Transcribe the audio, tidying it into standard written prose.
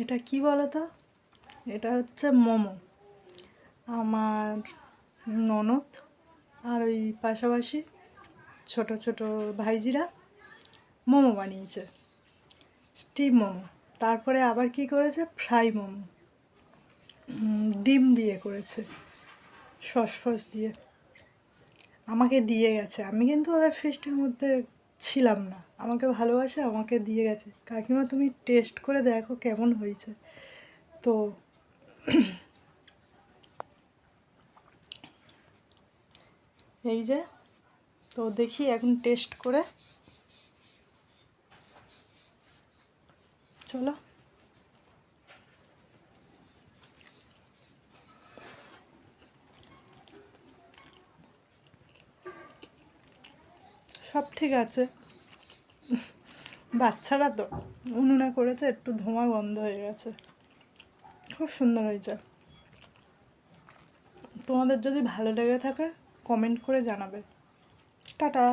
এটা কি বলো তো? এটা হচ্ছে মোমো। আমার ননদ আর ওই পাশাপাশি ছোট ছোট ভাইজিরা মোমো বানিয়েছে, স্টিম মোমো। তারপরে আবার কি করেছে, ফ্রাই মোমো, ডিম দিয়ে করেছে, সস ফস দিয়ে আমাকে দিয়ে গেছে। আমি কিন্তু ওদের ফিস্টের মধ্যে ছিলাম না, আমাকে ভালোবাসে, আমাকে দিয়ে গেছে, কাকিমা তুমি টেস্ট করে দেখো কেমন হয়েছে। তো এই যে, তো দেখি এখন টেস্ট করে, চলো। সব ঠিক আছে, বাচ্চারা তো উনুনে করেছে, একটু ধোঁয়া বন্ধ হয়ে গেছে, খুব সুন্দর হয়েছে। তোমাদের যদি ভালো লেগে থাকে কমেন্ট করে জানাবে। টাটা।